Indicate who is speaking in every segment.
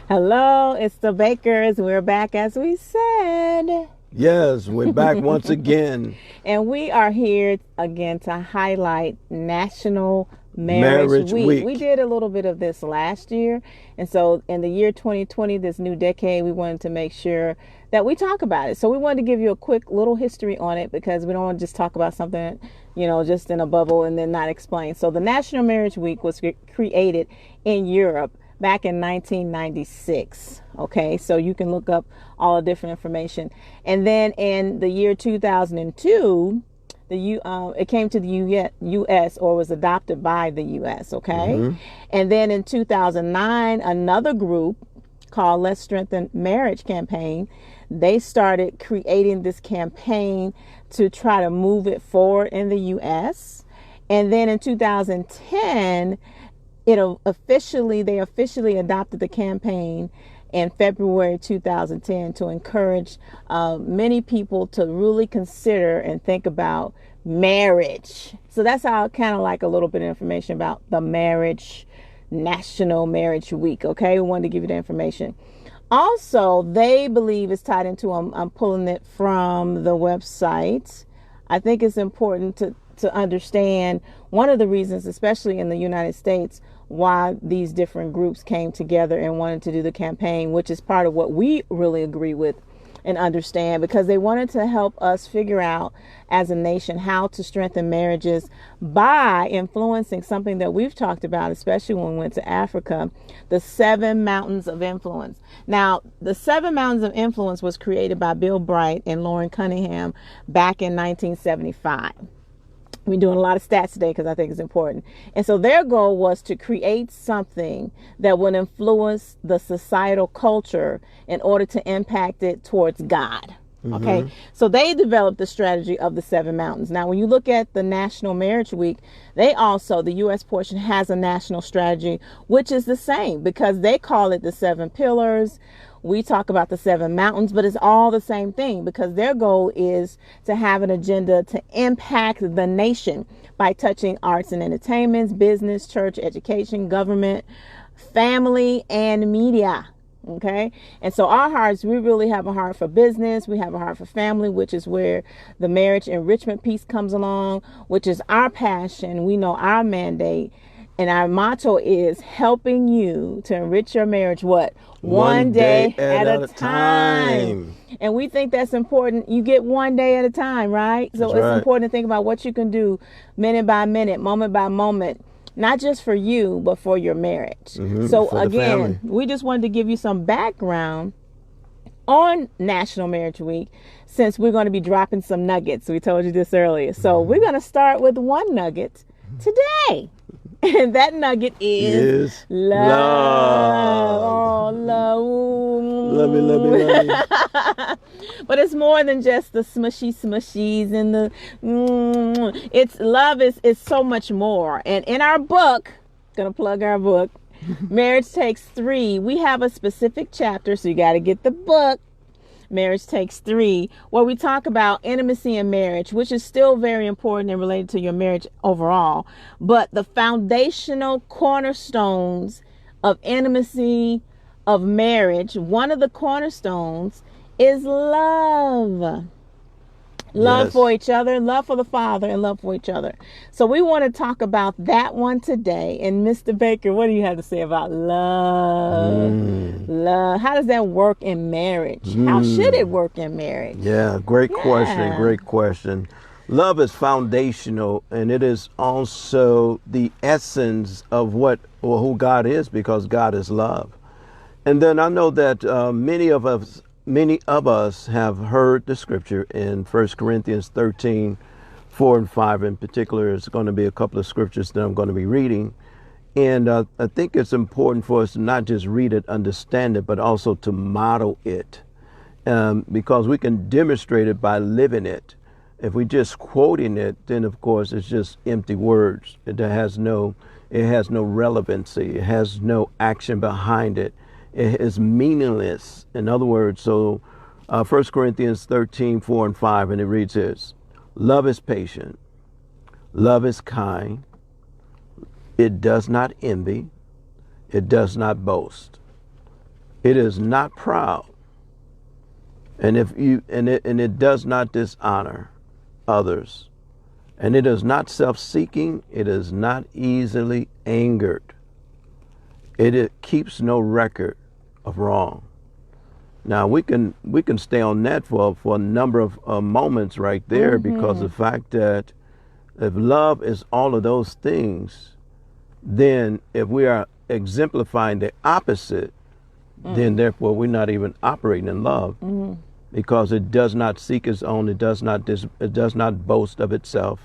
Speaker 1: Hello, it's the Bakers. We're back as we said.
Speaker 2: Yes, we're back once again.
Speaker 1: And we are here again to highlight National Marriage
Speaker 2: Marriage
Speaker 1: Week. We
Speaker 2: Week.
Speaker 1: did a little bit of this last year. And so in the year 2020, this new decade, we wanted to make sure that we talk about it. So we wanted to give you a quick little history on it because we don't want to just talk about something, just in a bubble and then not explain. So the National Marriage Week was created in Europe back in 1996. Okay, so you can look up all the different information. And then in the year 2002, it came to the U.S. or was adopted by the U.S. Okay, and then in 2009, another group called Let's Strengthen Marriage campaign, they started creating this campaign to try to move it forward in the U.S. And then in 2010, they officially adopted the campaign in February 2010 to encourage many people to really consider and think about marriage. So that's how kind of like a little bit of information about the National Marriage Week. Okay, we wanted to give you the information. Also, they believe it's tied into, I'm pulling it from the website. I think it's important to understand one of the reasons, especially in the United States, why these different groups came together and wanted to do the campaign, which is part of what we really agree with and understand, because they wanted to help us figure out as a nation how to strengthen marriages by influencing something that we've talked about, especially when we went to Africa, the 7 mountains of influence. Now, the 7 mountains of influence was created by Bill Bright and Lauren Cunningham back in 1975. We're doing a lot of stats today because I think it's important. And so their goal was to create something that would influence the societal culture in order to impact it towards God. Okay, so they developed the strategy of the 7 mountains. Now, when you look at the National Marriage Week, the U.S. portion has a national strategy, which is the same because they call it the 7 pillars. We talk about the 7 mountains, but it's all the same thing because their goal is to have an agenda to impact the nation by touching arts and entertainment, business, church, education, government, family, and media. Okay. And so our hearts, we really have a heart for business. We have a heart for family, which is where the marriage enrichment piece comes along, which is our passion. We know our mandate. And our motto is helping you to enrich your marriage, what? One day at a time. And we think that's important. You get one day at a time, right? So it's important to think about what you can do minute by minute, moment by moment, not just for you, but for your marriage. So again, we just wanted to give you some background on National Marriage Week, since we're going to be dropping some nuggets. We told you this earlier. So we're going to start with one nugget today. And that nugget is love. Oh, love. Love it. But it's more than just the smushies and the it's love is so much more. And in our book, gonna plug our book, Marriage Takes 3, we have a specific chapter, so you got to get the book. Marriage Takes 3, where we talk about intimacy in marriage, which is still very important and related to your marriage overall. But the foundational cornerstones of intimacy of marriage, one of the cornerstones is love. Love for each other, love for the Father, and love for each other. So we want to talk about that one today. And Mr. Baker, what do you have to say about love? Love. How does that work in marriage? How should it work in marriage?
Speaker 2: Yeah, great question. Love is foundational, and it is also the essence of who God is, because God is love. And then I know that many of us have heard the scripture in 1 Corinthians 13, 4 and 5 in particular. It's going to be a couple of scriptures that I'm going to be reading. And I think it's important for us to not just read it, understand it, but also to model it, because we can demonstrate it by living it. If we just quoting it, then of course it's just empty words. It has no relevancy. It has no action behind it. It is meaningless. In other words, so 1 Corinthians 13, 4 and 5, and it reads this: love is patient. Love is kind. It does not envy. It does not boast. It is not proud. And it does not dishonor others. And it is not self-seeking. It is not easily angered. It keeps no record of wrong. Now we can stay on that for a number of moments right there, because the fact that if love is all of those things, then if we are exemplifying the opposite, then therefore we're not even operating in love, because it does not seek its own. It does not boast of itself.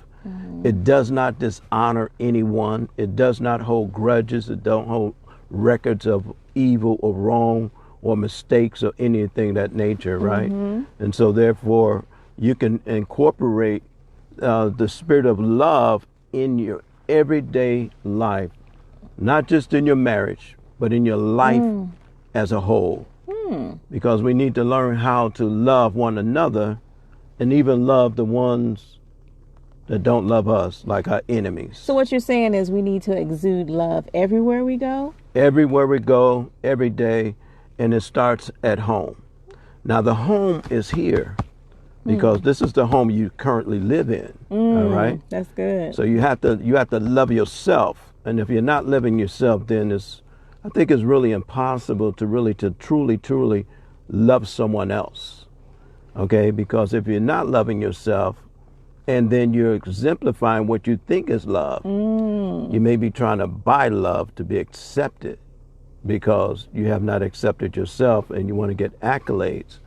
Speaker 2: It does not dishonor anyone. It does not hold grudges. It don't hold records of evil or wrong or mistakes or anything of that nature, right? And so therefore you can incorporate the spirit of love in your everyday life, not just in your marriage, but in your life as a whole. Because we need to learn how to love one another, and even love the ones that don't love us, like our enemies.
Speaker 1: So what you're saying is we need to exude love everywhere we go?
Speaker 2: Everywhere we go, every day, and it starts at home. Now the home is here because this is the home you currently live in. All right?
Speaker 1: That's good.
Speaker 2: So you have to love yourself. And if you're not loving yourself, then I think it's really impossible to truly love someone else. Okay? Because if you're not loving yourself, and then you're exemplifying what you think is love, you may be trying to buy love to be accepted, because you have not accepted yourself and you want to get accolades,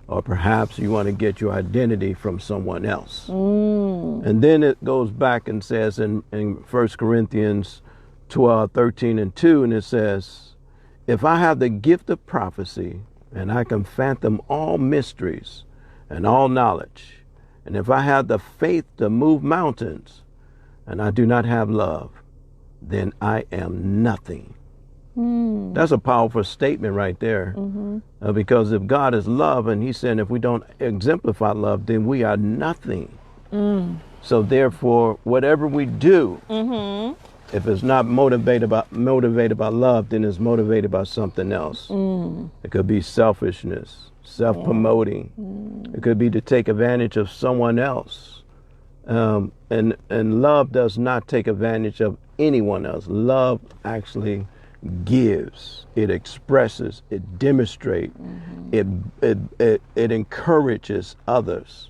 Speaker 2: or perhaps you want to get your identity from someone else. And then it goes back and says in 1 Corinthians 12:13-2, and it says, if I have the gift of prophecy and I can fathom all mysteries and all knowledge, and if I have the faith to move mountains and I do not have love, then I am nothing. That's a powerful statement right there. Because if God is love, and he's saying if we don't exemplify love, then we are nothing. So therefore, whatever we do, if it's not motivated by love, then it's motivated by something else. It could be selfishness, self-promoting. It could be to take advantage of someone else. And love does not take advantage of anyone else. Love actually gives, it expresses, it demonstrates, it encourages others,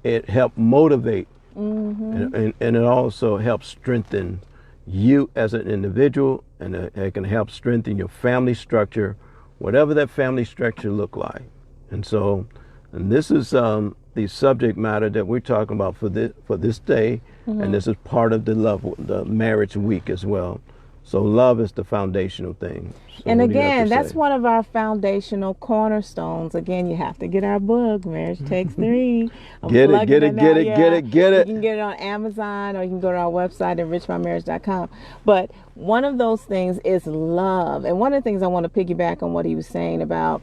Speaker 2: it helps motivate, and it also helps strengthen you as an individual, and it can help strengthen your family structure, whatever that family structure look like. And so, and this is the subject matter that we're talking about for this day, and this is part of the marriage week as well. So love is the foundational thing. So
Speaker 1: and again, that's one of our foundational cornerstones. Again, you have to get our book, Marriage Takes 3.
Speaker 2: Get it. You
Speaker 1: can get it on Amazon, or you can go to our website, enrichmymarriage.com. But one of those things is love. And one of the things I want to piggyback on what he was saying about,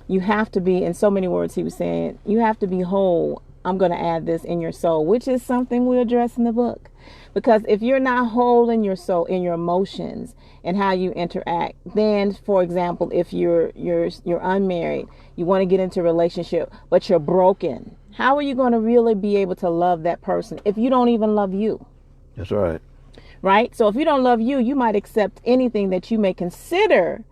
Speaker 1: you have to be, in so many words he was saying, you have to be whole. I'm going to add this, in your soul, which is something we address in the book. Because if you're not whole in your soul, in your emotions and how you interact, then, for example, if you're unmarried, you want to get into a relationship, but you're broken, how are you going to really be able to love that person if you don't even love you?
Speaker 2: That's right.
Speaker 1: Right? So if you don't love you, you might accept anything that you may consider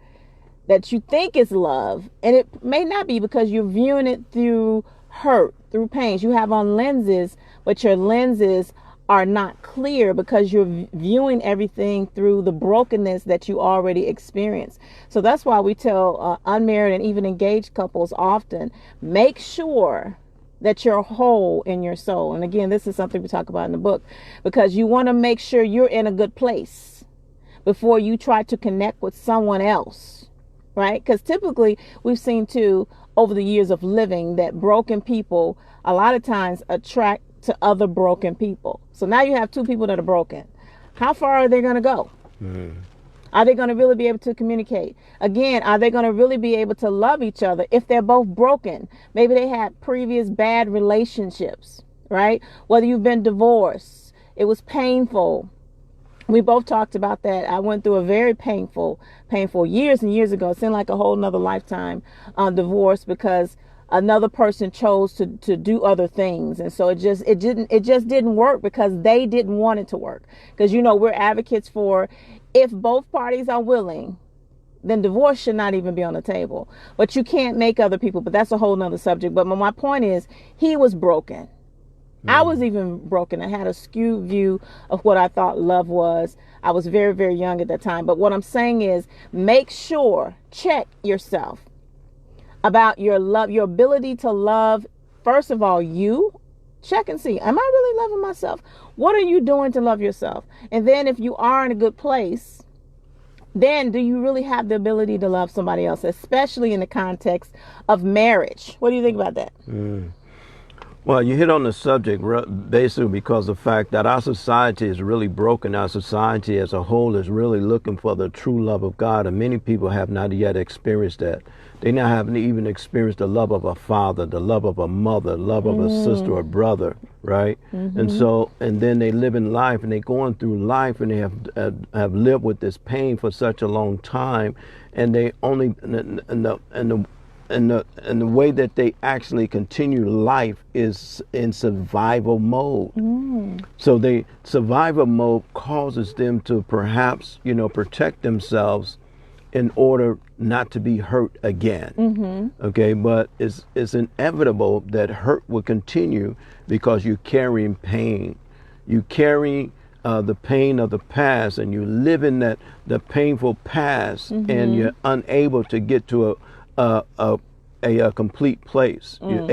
Speaker 1: that you think is love, and it may not be, because you're viewing it through hurt, through pains. You have on lenses, but your lenses are not clear because you're viewing everything through the brokenness that you already experienced. So that's why we tell unmarried and even engaged couples often, make sure that you're whole in your soul. And again, this is something we talk about in the book, because you want to make sure you're in a good place before you try to connect with someone else, right? Because typically we've seen too, over the years of living, that broken people a lot of times attract to other broken people. So now you have two people that are broken. How far are they going to go? Are they going to really be able to communicate? Again, are they going to really be able to love each other if they're both broken? Maybe they had previous bad relationships, right? Whether you've been divorced, it was painful, We both talked about that. I went through a very painful years and years ago. It seemed like a whole nother lifetime divorce, because another person chose to do other things. And so it just didn't work, because they didn't want it to work. Because, we're advocates for, if both parties are willing, then divorce should not even be on the table. But you can't make other people, but that's a whole nother subject. But my point is, he was broken. I was even broken. I had a skewed view of what I thought love was. I was very, very young at that time. But what I'm saying is, make sure, check yourself about your love, your ability to love. First of all, you check and see, am I really loving myself? What are you doing to love yourself? And then if you are in a good place, then do you really have the ability to love somebody else, especially in the context of marriage? What do you think about that?
Speaker 2: Well, you hit on the subject basically because of the fact that our society is really broken. Our society as a whole is really looking for the true love of God, and many people have not yet experienced that. They now haven't even experienced the love of a father, the love of a mother, the love of a sister or brother, right? And then they live in life, and they're going through life, and they have lived with this pain for such a long time, and they only and the way that they actually continue life is in survival mode. So the survival mode causes them to perhaps, protect themselves in order not to be hurt again. Okay, but it's inevitable that hurt will continue because you're carrying pain. You carry the pain of the past, and you live in the painful past, and you're unable to get to a complete place. You're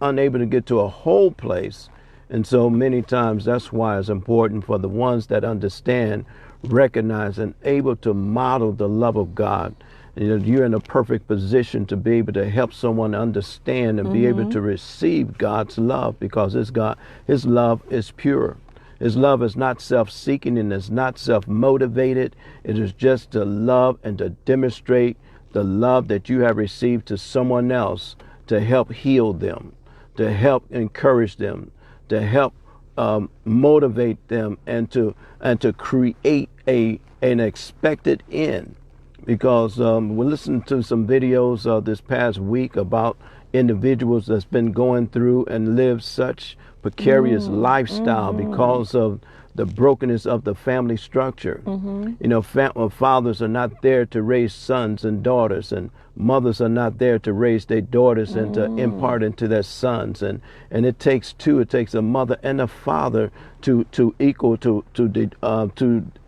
Speaker 2: unable to get to a whole place. And so many times that's why it's important for the ones that understand, recognize, and able to model the love of God. You're in a perfect position to be able to help someone understand and be able to receive God's love, because His love is pure. His love is not self-seeking, and it's not self-motivated. It is just to love and to demonstrate the love that you have received to someone else, to help heal them, to help encourage them, to help motivate them, and to create an expected end. Because we listened to some videos this past week about individuals that's been going through and lived such precarious lifestyle because of the brokenness of the family structure. Fathers are not there to raise sons and daughters, and mothers are not there to raise their daughters and to impart into their sons. And it takes two. It takes a mother and a father to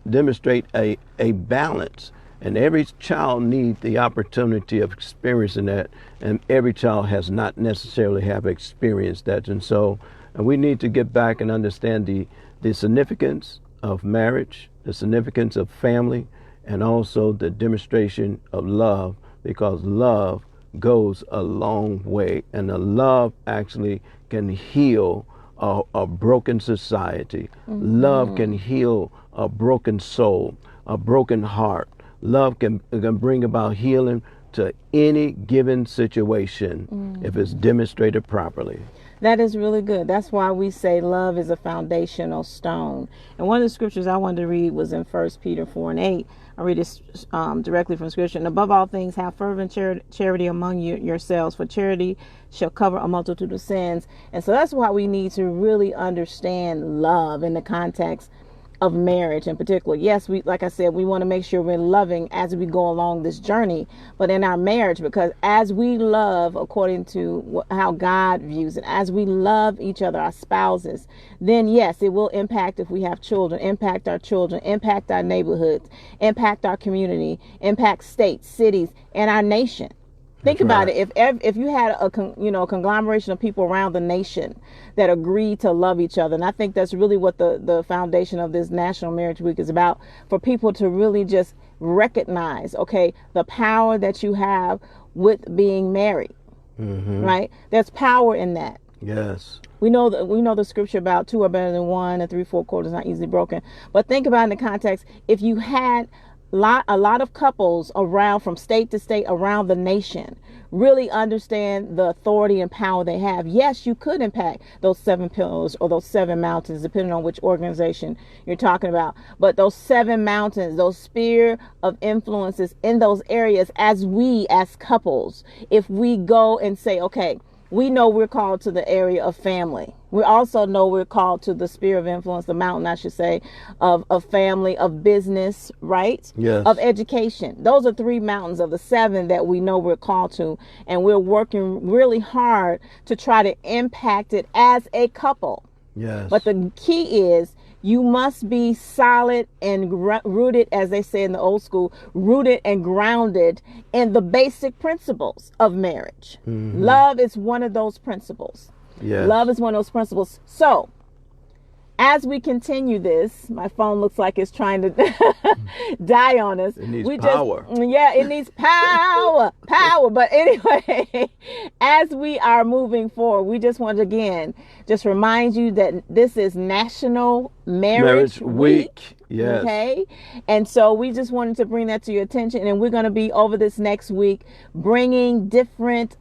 Speaker 2: demonstrate a balance. And every child needs the opportunity of experiencing that, and every child has not necessarily have experienced that. And so we need to get back and understand the significance of marriage, the significance of family, and also the demonstration of love, because love goes a long way, and the love actually can heal a broken society. Love can heal a broken soul, a broken heart. Love can bring about healing to any given situation if it's demonstrated properly.
Speaker 1: That is really good. That's why we say love is a foundational stone. And one of the scriptures I wanted to read was in 1 Peter 4:8. I read this directly from scripture. And above all things, have fervent charity among yourselves, for charity shall cover a multitude of sins. And so that's why we need to really understand love in the context of marriage in particular. Yes, like I said, we want to make sure we're loving as we go along this journey, but in our marriage, because as we love according to how God views it, as we love each other, our spouses, then yes, it will impact, if we have children, impact our children, impact our neighborhoods, impact our community, impact states, cities, and our nation. Think about it. If you had a conglomeration of people around the nation that agree to love each other, and I think that's really what the foundation of this National Marriage Week is about, for people to really just recognize, okay, the power that you have with being married, right? There's power in that.
Speaker 2: Yes.
Speaker 1: We know the scripture about two are better than one, and 3/4 quarters not easily broken. But think about in the context, if you had a lot of couples around from state to state around the nation really understand the authority and power they have. Yes, you could impact those 7 pillars or those 7 mountains, depending on which organization you're talking about. But those 7 mountains, those sphere of influences in those areas, as couples, if we go and say, okay, we know we're called to the area of family. We also know we're called to the sphere of influence, the mountain, I should say, of family, of business, right?
Speaker 2: Yes.
Speaker 1: Of education. Those are 3 mountains of the 7 that we know we're called to. And we're working really hard to try to impact it as a couple.
Speaker 2: Yes.
Speaker 1: But the key is you must be solid and rooted, as they say in the old school, rooted and grounded in the basic principles of marriage. Mm-hmm. Love is one of those principles.
Speaker 2: Yes.
Speaker 1: Love is one of those principles. So, as we continue this, my phone looks like it's trying to die on us.
Speaker 2: It needs power.
Speaker 1: It needs power. Power. But anyway, as we are moving forward, we just want to again just remind you that this is National Marriage Week.
Speaker 2: Yes.
Speaker 1: Okay. And so we just wanted to bring that to your attention. And we're going to be over this next week bringing different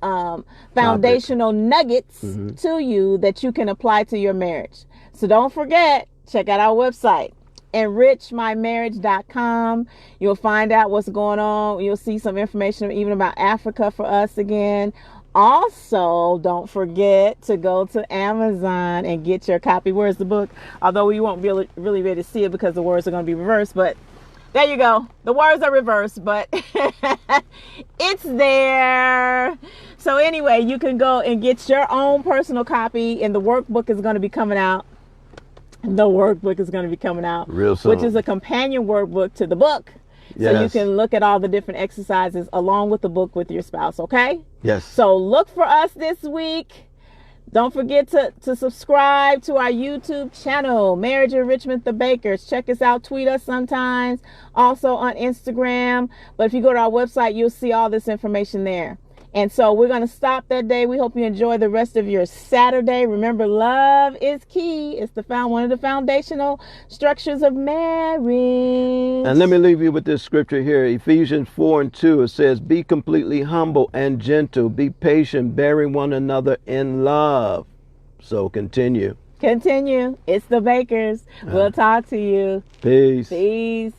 Speaker 1: foundational nuggets to you that you can apply to your marriage. So don't forget, check out our website, enrichmymarriage.com. You'll find out what's going on. You'll see some information even about Africa for us again. Also, don't forget to go to Amazon and get your copy. Where's the book? Although you won't be really ready to see it because the words are going to be reversed. But there you go. The words are reversed, but it's there. So anyway, you can go and get your own personal copy, and the workbook is going to be coming out. Real soon. Which is a companion workbook to the book. Yes. So you can look at all the different exercises along with the book with your spouse, okay?
Speaker 2: Yes.
Speaker 1: So look for us this week. Don't forget to subscribe to our YouTube channel, Marriage Enrichment The Bakers. Check us out. Tweet us sometimes. Also on Instagram. But if you go to our website, you'll see all this information there. And so we're going to stop that day. We hope you enjoy the rest of your Saturday. Remember, love is key. It's one of the foundational structures of marriage.
Speaker 2: And let me leave you with this scripture here. Ephesians 4:2. It says, be completely humble and gentle. Be patient, bearing one another in love. So continue.
Speaker 1: It's the Bakers. We'll talk to you.
Speaker 2: Peace.
Speaker 1: Peace.